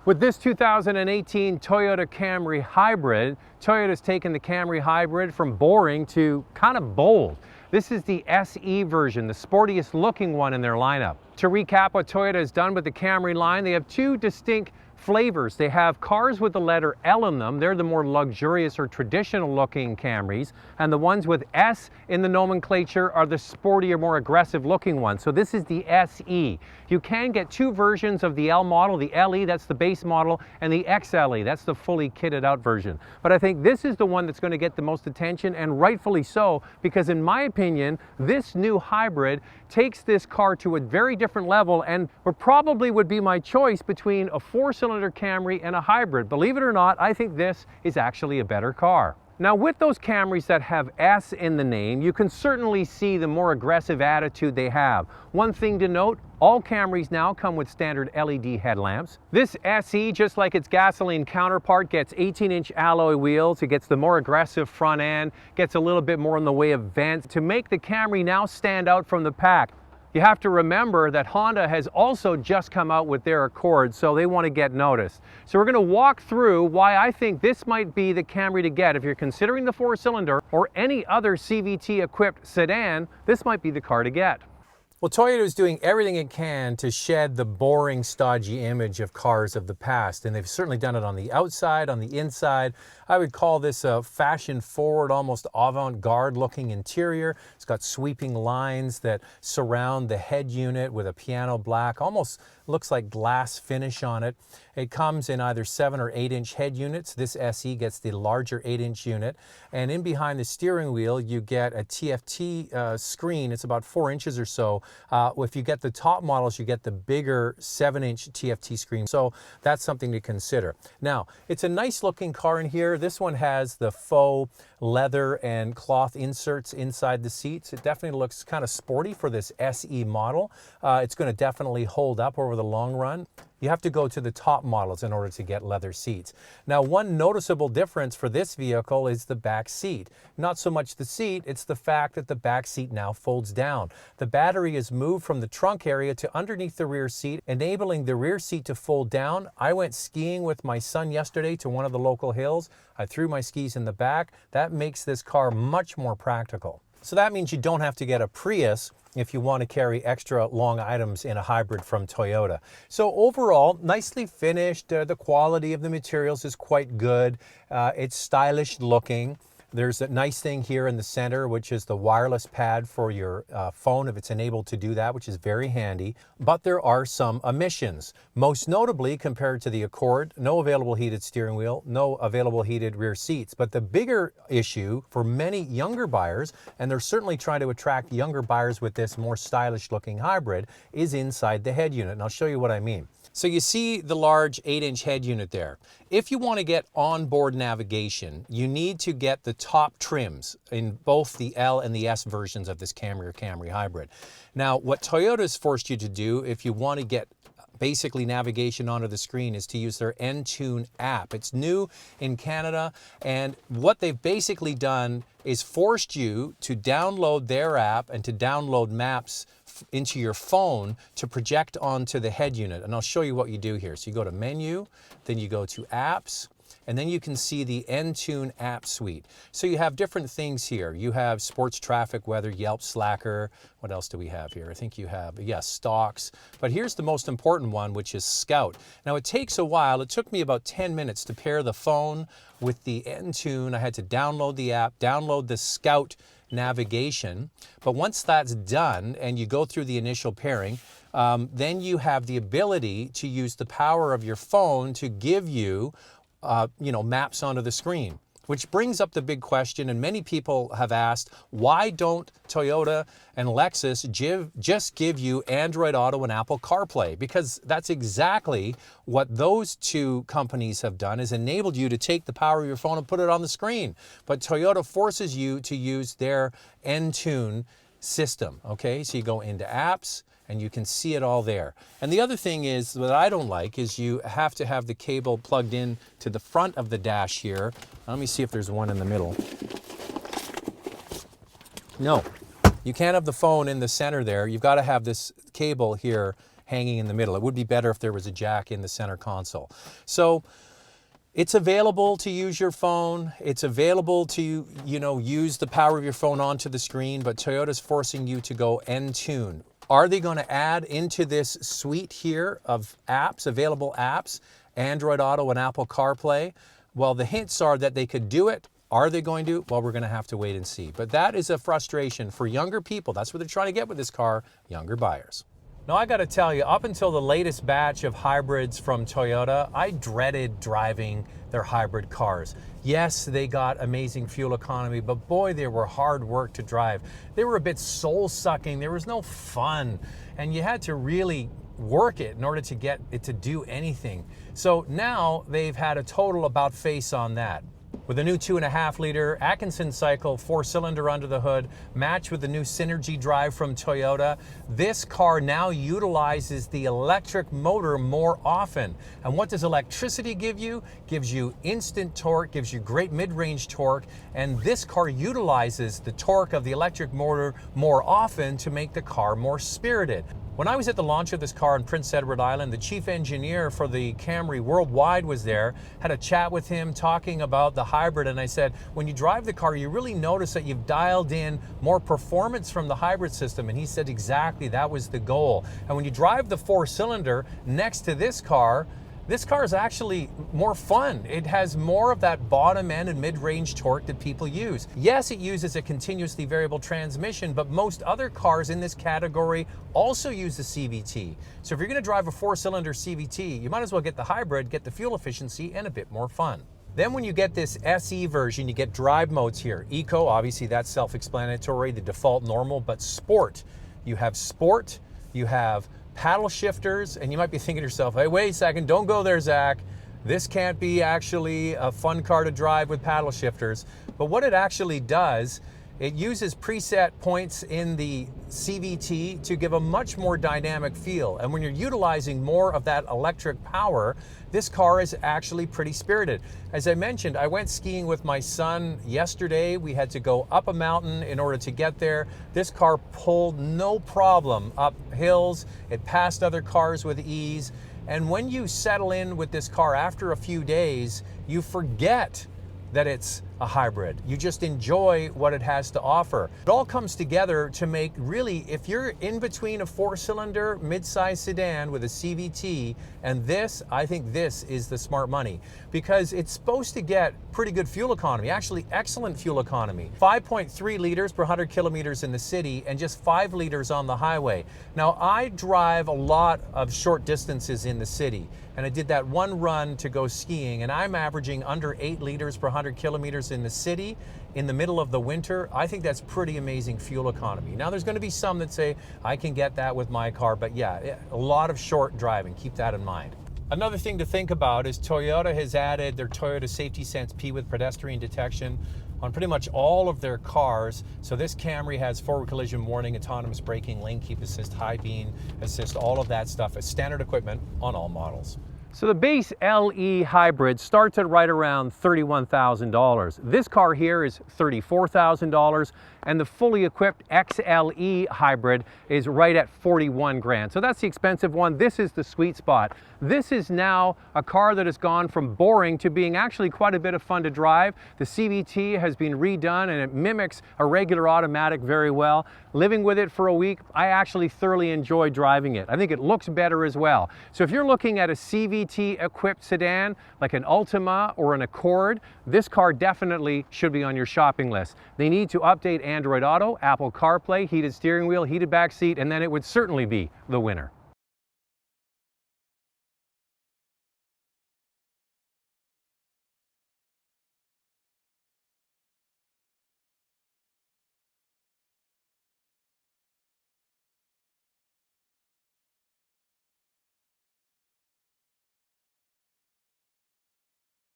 With this 2018 Toyota Camry Hybrid, Toyota's taken the Camry Hybrid from boring to kind of bold. This is the SE version, the sportiest looking one in their lineup. To recap what Toyota has done with the Camry line, they have two distinct flavors. They have cars with the letter L in them. They're the more luxurious or traditional looking Camrys. And the ones with S in the nomenclature are the sportier, more aggressive looking ones. So this is the SE. You can get two versions of the L model, the LE, that's the base model, and the XLE, that's the fully kitted out version. But I think this is the one that's going to get the most attention, and rightfully so, because in my opinion, this new hybrid takes this car to a very different level and probably would be my choice between a four-cylinder Camry and a hybrid. Believe it or not, I think this is actually a better car. Now, with those Camrys that have S in the name, you can certainly see the more aggressive attitude they have. One thing to note, all Camrys now come with standard LED headlamps. This SE, just like its gasoline counterpart, gets 18-inch alloy wheels. It gets the more aggressive front end, gets a little bit more in the way of vents to make the Camry now stand out from the pack. You have to remember that Honda has also just come out with their Accord, so they want to get noticed. So we're going to walk through why I think this might be the Camry to get. If you're considering the four-cylinder or any other CVT-equipped sedan, this might be the car to get. Well, Toyota is doing everything it can to shed the boring, stodgy image of cars of the past, and they've certainly done it on the outside, on the inside. I would call this a fashion-forward, almost avant-garde looking interior. It's got sweeping lines that surround the head unit with a piano black, almost looks like glass finish on it. It comes in either 7 or 8-inch head units. This SE gets the larger 8-inch unit. And in behind the steering wheel, you get a TFT screen. It's about 4 inches or so. If you get the top models, you get the bigger 7-inch TFT screen. So that's something to consider. Now, it's a nice looking car in here. This one has the faux leather and cloth inserts inside the seats. It definitely looks kind of sporty for this SE model. It's going to definitely hold up over the long run. You have to go to the top models in order to get leather seats. Now, one noticeable difference for this vehicle is the back seat. Not so much the seat, it's the fact that the back seat now folds down. The battery is moved from the trunk area to underneath the rear seat, enabling the rear seat to fold down. I went skiing with my son yesterday to one of the local hills. I threw my skis in the back. That makes this car much more practical. So that means you don't have to get a Prius if you want to carry extra long items in a hybrid from Toyota. So overall, nicely finished. The quality of the materials is quite good. It's stylish looking. There's a nice thing here in the center, which is the wireless pad for your phone if it's enabled to do that, which is very handy. But there are some omissions. Most notably, compared to the Accord, no available heated steering wheel, no available heated rear seats. But the bigger issue for many younger buyers, and they're certainly trying to attract younger buyers with this more stylish looking hybrid, is inside the head unit. And I'll show you what I mean. So you see the large 8-inch head unit there. If you want to get onboard navigation, you need to get the top trims in both the L and the S versions of this Camry or Camry Hybrid. Now, what Toyota has forced you to do if you want to get basically navigation onto the screen is to use their Entune app. It's new in Canada, and what they've basically done is forced you to download their app and to download maps into your phone to project onto the head unit. And I'll show you what you do here. So you go to menu, then you go to apps, and then you can see the Entune app suite. So you have different things here. You have sports, traffic, weather, Yelp, Slacker. What else do we have here? I think you have, yes, stocks. But here's the most important one, which is Scout. Now it takes a while. It took me about 10 minutes to pair the phone with the Entune. I had to download the app, download the Scout navigation. But once that's done and you go through the initial pairing, then you have the ability to use the power of your phone to give you maps onto the screen. Which brings up the big question, and many people have asked, why don't Toyota and Lexus just give you Android Auto and Apple CarPlay? Because that's exactly what those two companies have done, is enabled you to take the power of your phone and put it on the screen. But Toyota forces you to use their Entune system, okay? So you go into apps, and you can see it all there. And the other thing is, that I don't like, is you have to have the cable plugged in to the front of the dash here. Let me see if there's one in the middle. No, you can't have the phone in the center there. You've got to have this cable here hanging in the middle. It would be better if there was a jack in the center console. So it's available to use your phone. It's available to, use the power of your phone onto the screen, but Toyota's forcing you to go Entune. Are they going to add into this suite here of apps, available apps, Android Auto and Apple CarPlay? Well, the hints are that they could do it. Are they going to? Well, we're going to have to wait and see. But that is a frustration for younger people. That's what they're trying to get with this car, younger buyers. Now, I got to tell you, up until the latest batch of hybrids from Toyota, I dreaded driving their hybrid cars. Yes, they got amazing fuel economy, but boy, they were hard work to drive. They were a bit soul-sucking. There was no fun, and you had to really work it in order to get it to do anything. So now they've had a total about face on that. With a new 2.5 liter Atkinson cycle 4-cylinder under the hood, matched with the new Synergy drive from Toyota, this car now utilizes the electric motor more often. And what does electricity give you? Gives you instant torque, gives you great mid-range torque, and this car utilizes the torque of the electric motor more often to make the car more spirited. When I was at the launch of this car in Prince Edward Island, the chief engineer for the Camry worldwide was there, had a chat with him talking about the hybrid, and I said, when you drive the car, you really notice that you've dialed in more performance from the hybrid system, and he said exactly that was the goal. And when you drive the 4-cylinder next to this car is actually more fun. It has more of that bottom end and mid-range torque that people use. Yes, it uses a continuously variable transmission, but most other cars in this category also use a CVT. So if you're gonna drive a 4-cylinder CVT, you might as well get the hybrid, get the fuel efficiency, and a bit more fun. Then when you get this SE version, you get drive modes here. Eco, obviously that's self-explanatory, the default normal, but Sport. You have Sport, you have paddle shifters, and you might be thinking to yourself, hey, wait a second, don't go there, Zach. This can't be actually a fun car to drive with paddle shifters. But what it actually does, it uses preset points in the CVT to give a much more dynamic feel. And when you're utilizing more of that electric power, this car is actually pretty spirited. As I mentioned, I went skiing with my son yesterday. We had to go up a mountain in order to get there. This car pulled no problem up hills. It passed other cars with ease. And when you settle in with this car after a few days, you forget that it's a hybrid. You just enjoy what it has to offer. It all comes together to make really, if you're in between a 4-cylinder mid-size sedan with a CVT and this, I think this is the smart money because it's supposed to get pretty good fuel economy, actually excellent fuel economy. 5.3 liters per 100 kilometers in the city and just 5 liters on the highway. Now I drive a lot of short distances in the city and I did that one run to go skiing and I'm averaging under 8 liters per 100 kilometers in the city in the middle of the winter. I think that's pretty amazing fuel economy. Now there's going to be some that say I can get that with my car, but yeah, a lot of short driving, keep that in mind. Another thing to think about is Toyota has added their Toyota Safety Sense P with pedestrian detection on pretty much all of their cars. So this Camry has forward collision warning, autonomous braking, lane keep assist, high beam assist, all of that stuff is standard equipment on all models. So the base LE Hybrid starts at right around $31,000. This car here is $34,000, and the fully equipped XLE Hybrid is right at 41 grand. So that's the expensive one. This is the sweet spot. This is now a car that has gone from boring to being actually quite a bit of fun to drive. The CVT has been redone and it mimics a regular automatic very well. Living with it for a week, I actually thoroughly enjoy driving it. I think it looks better as well. So if you're looking at a CVT equipped sedan like an Ultima or an Accord, this car definitely should be on your shopping list. They need to update Android Auto, Apple CarPlay, heated steering wheel, heated back seat, and then it would certainly be the winner.